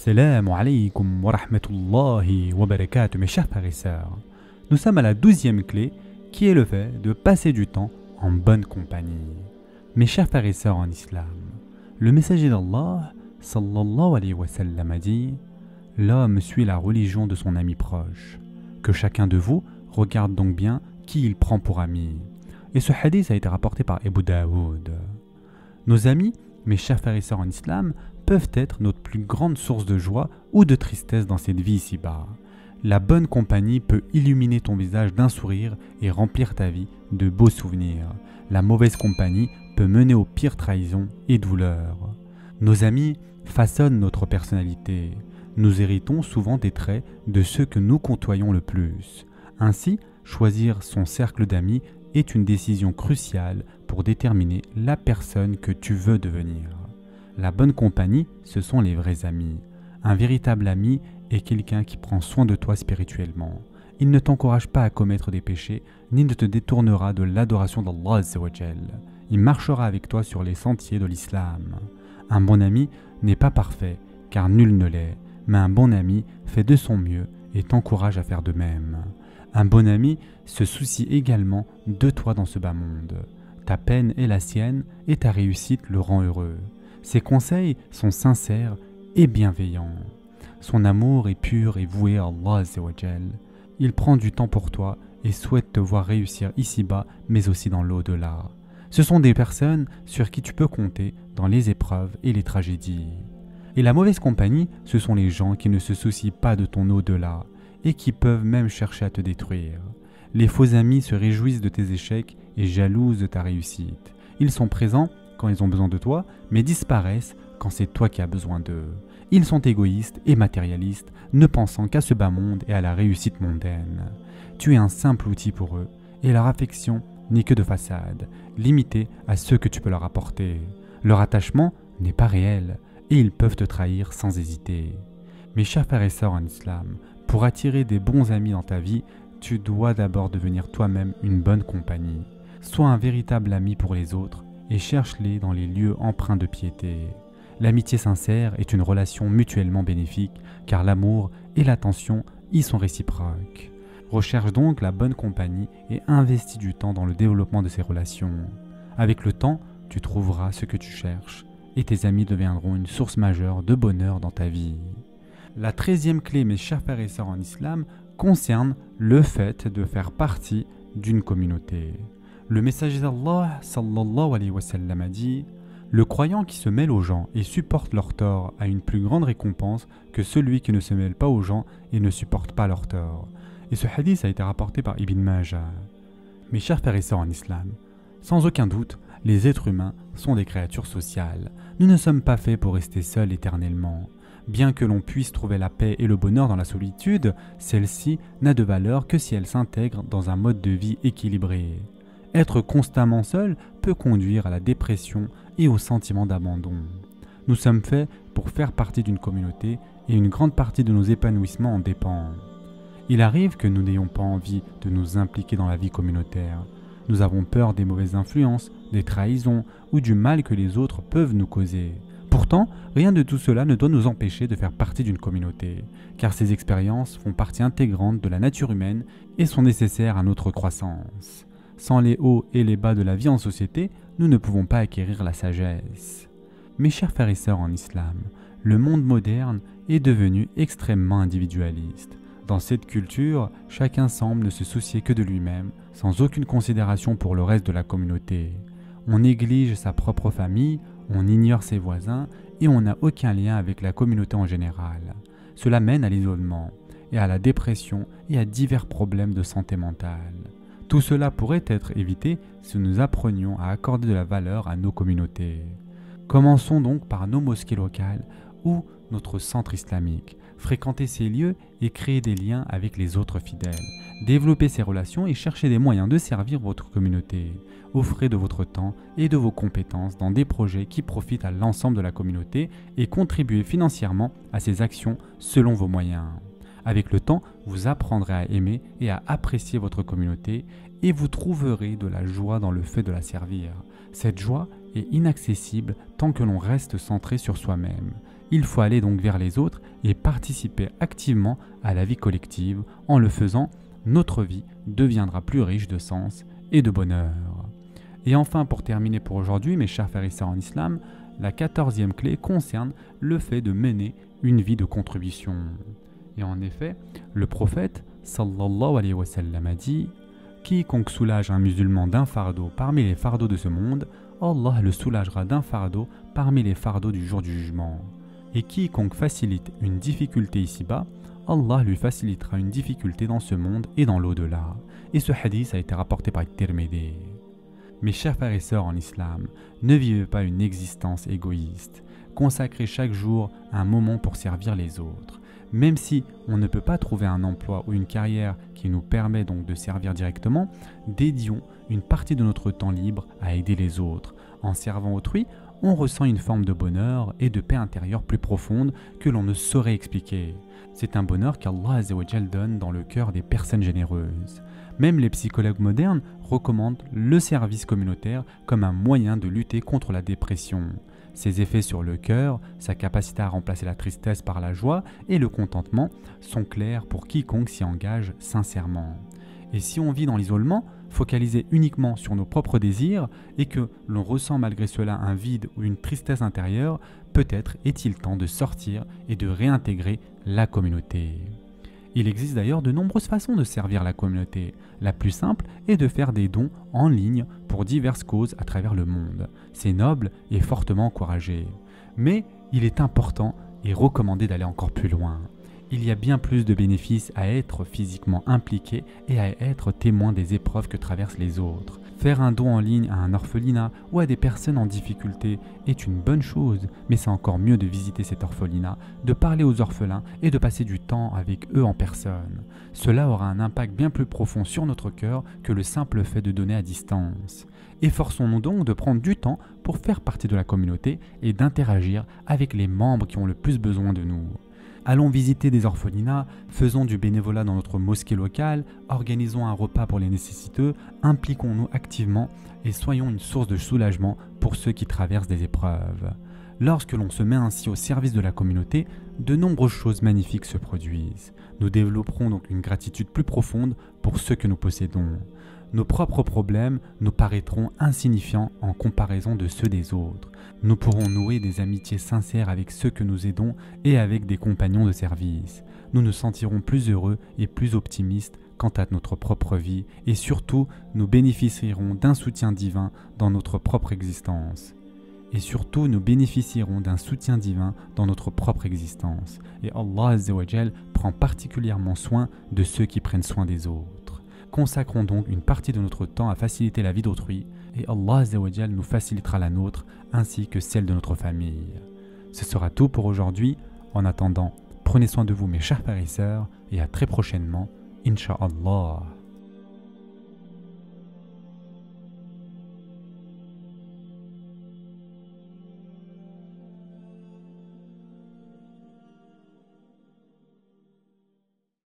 Assalamu alaikum wa rahmatullahi wa barakatuh, mes chers frères et sœurs. Nous sommes à la 12e clé, qui est le fait de passer du temps en bonne compagnie. Mes chers frères et sœurs en islam, le messager d'Allah, sallallahu alayhi wa sallam, a dit « L'homme suit la religion de son ami proche. Que chacun de vous regarde donc bien qui il prend pour ami. » Et ce hadith a été rapporté par Abu Daoud. Nos amis, mes chers frères et sœurs en islam, peuvent être notre plus grande source de joie ou de tristesse dans cette vie ici-bas. La bonne compagnie peut illuminer ton visage d'un sourire et remplir ta vie de beaux souvenirs. La mauvaise compagnie peut mener aux pires trahisons et douleurs. Nos amis façonnent notre personnalité. Nous héritons souvent des traits de ceux que nous côtoyons le plus. Ainsi, choisir son cercle d'amis est une décision cruciale pour déterminer la personne que tu veux devenir. La bonne compagnie, ce sont les vrais amis. Un véritable ami est quelqu'un qui prend soin de toi spirituellement. Il ne t'encourage pas à commettre des péchés, ni ne te détournera de l'adoration d'Allah Azza wa Jal. Il marchera avec toi sur les sentiers de l'islam. Un bon ami n'est pas parfait, car nul ne l'est, mais un bon ami fait de son mieux et t'encourage à faire de même. Un bon ami se soucie également de toi dans ce bas monde. Ta peine est la sienne et ta réussite le rend heureux. Ses conseils sont sincères et bienveillants. Son amour est pur et voué à Allah Azza wa Jal. Il prend du temps pour toi et souhaite te voir réussir ici-bas, mais aussi dans l'au-delà. Ce sont des personnes sur qui tu peux compter dans les épreuves et les tragédies. Et la mauvaise compagnie, ce sont les gens qui ne se soucient pas de ton au-delà et qui peuvent même chercher à te détruire. Les faux amis se réjouissent de tes échecs et jalousent de ta réussite. Ils sont présents quand ils ont besoin de toi, mais disparaissent quand c'est toi qui as besoin d'eux. Ils sont égoïstes et matérialistes, ne pensant qu'à ce bas monde et à la réussite mondaine. Tu es un simple outil pour eux, et leur affection n'est que de façade, limitée à ce que tu peux leur apporter. Leur attachement n'est pas réel, et ils peuvent te trahir sans hésiter. Mes chers frères et sœurs en islam, pour attirer des bons amis dans ta vie, tu dois d'abord devenir toi-même une bonne compagnie. Sois un véritable ami pour les autres, et cherche-les dans les lieux empreints de piété. L'amitié sincère est une relation mutuellement bénéfique, car l'amour et l'attention y sont réciproques. Recherche donc la bonne compagnie et investis du temps dans le développement de ces relations. Avec le temps, tu trouveras ce que tu cherches, et tes amis deviendront une source majeure de bonheur dans ta vie. La 13e clé, mes chers frères et sœurs en islam, concerne le fait de faire partie d'une communauté. Le messager d'Allah, sallallahu alayhi wa sallam, a dit « Le croyant qui se mêle aux gens et supporte leurs torts a une plus grande récompense que celui qui ne se mêle pas aux gens et ne supporte pas leurs torts. » Et ce hadith a été rapporté par Ibn Majah. Mes chers frères et sœurs en islam, sans aucun doute, les êtres humains sont des créatures sociales. Nous ne sommes pas faits pour rester seuls éternellement. Bien que l'on puisse trouver la paix et le bonheur dans la solitude, celle-ci n'a de valeur que si elle s'intègre dans un mode de vie équilibré. Être constamment seul peut conduire à la dépression et au sentiment d'abandon. Nous sommes faits pour faire partie d'une communauté et une grande partie de nos épanouissements en dépend. Il arrive que nous n'ayons pas envie de nous impliquer dans la vie communautaire. Nous avons peur des mauvaises influences, des trahisons ou du mal que les autres peuvent nous causer. Pourtant, rien de tout cela ne doit nous empêcher de faire partie d'une communauté, car ces expériences font partie intégrante de la nature humaine et sont nécessaires à notre croissance. Sans les hauts et les bas de la vie en société, nous ne pouvons pas acquérir la sagesse. Mes chers frères et sœurs en islam, le monde moderne est devenu extrêmement individualiste. Dans cette culture, chacun semble ne se soucier que de lui-même, sans aucune considération pour le reste de la communauté. On néglige sa propre famille, on ignore ses voisins et on n'a aucun lien avec la communauté en général. Cela mène à l'isolement et à la dépression et à divers problèmes de santé mentale. Tout cela pourrait être évité si nous apprenions à accorder de la valeur à nos communautés. Commençons donc par nos mosquées locales ou notre centre islamique. Fréquentez ces lieux et créez des liens avec les autres fidèles. Développez ces relations et cherchez des moyens de servir votre communauté. Offrez de votre temps et de vos compétences dans des projets qui profitent à l'ensemble de la communauté et contribuez financièrement à ces actions selon vos moyens. Avec le temps, vous apprendrez à aimer et à apprécier votre communauté et vous trouverez de la joie dans le fait de la servir. Cette joie est inaccessible tant que l'on reste centré sur soi-même. il faut aller donc vers les autres et participer activement à la vie collective. En le faisant, notre vie deviendra plus riche de sens et de bonheur. Et enfin, pour terminer pour aujourd'hui, mes chers frères et sœurs en islam, la 14e clé concerne le fait de mener une vie de contribution. Et en effet, le prophète sallallahu alayhi wa sallam a dit « Quiconque soulage un musulman d'un fardeau parmi les fardeaux de ce monde, Allah le soulagera d'un fardeau parmi les fardeaux du jour du jugement. Et quiconque facilite une difficulté ici-bas, Allah lui facilitera une difficulté dans ce monde et dans l'au-delà. » Et ce hadith a été rapporté par Tirmidhi. Mes chers frères et sœurs en islam, ne vivez pas une existence égoïste. Consacrez chaque jour un moment pour servir les autres. Même si on ne peut pas trouver un emploi ou une carrière qui nous permet donc de servir directement, dédions une partie de notre temps libre à aider les autres. En servant autrui, on ressent une forme de bonheur et de paix intérieure plus profonde que l'on ne saurait expliquer. C'est un bonheur qu'Allah Azza wa Jal donne dans le cœur des personnes généreuses. Même les psychologues modernes recommandent le service communautaire comme un moyen de lutter contre la dépression. Ses effets sur le cœur, sa capacité à remplacer la tristesse par la joie et le contentement sont clairs pour quiconque s'y engage sincèrement. Et si on vit dans l'isolement, focalisé uniquement sur nos propres désirs et que l'on ressent malgré cela un vide ou une tristesse intérieure, peut-être est-il temps de sortir et de réintégrer la communauté. Il existe d'ailleurs de nombreuses façons de servir la communauté. La plus simple est de faire des dons en ligne pour diverses causes à travers le monde. C'est noble et fortement encouragé. Mais il est important et recommandé d'aller encore plus loin. Il y a bien plus de bénéfices à être physiquement impliqué et à être témoin des épreuves que traversent les autres. Faire un don en ligne à un orphelinat ou à des personnes en difficulté est une bonne chose, mais c'est encore mieux de visiter cet orphelinat, de parler aux orphelins et de passer du temps avec eux en personne. Cela aura un impact bien plus profond sur notre cœur que le simple fait de donner à distance. Efforçons-nous donc de prendre du temps pour faire partie de la communauté et d'interagir avec les membres qui ont le plus besoin de nous. Allons visiter des orphelinats, faisons du bénévolat dans notre mosquée locale, organisons un repas pour les nécessiteux, impliquons-nous activement et soyons une source de soulagement pour ceux qui traversent des épreuves. Lorsque l'on se met ainsi au service de la communauté, de nombreuses choses magnifiques se produisent. Nous développerons donc une gratitude plus profonde pour ceux que nous possédons. Nos propres problèmes nous paraîtront insignifiants en comparaison de ceux des autres. Nous pourrons nouer des amitiés sincères avec ceux que nous aidons et avec des compagnons de service. Nous nous sentirons plus heureux et plus optimistes quant à notre propre vie et surtout nous bénéficierons d'un soutien divin dans notre propre existence. Et surtout nous bénéficierons d'un soutien divin dans notre propre existence. Et Allah Azza wa Jal prend particulièrement soin de ceux qui prennent soin des autres. Consacrons donc une partie de notre temps à faciliter la vie d'autrui et Allah Azza wa Jal nous facilitera la nôtre ainsi que celle de notre famille. Ce sera tout pour aujourd'hui. En attendant, prenez soin de vous mes chers frères et sœurs et à très prochainement, Inch'Allah.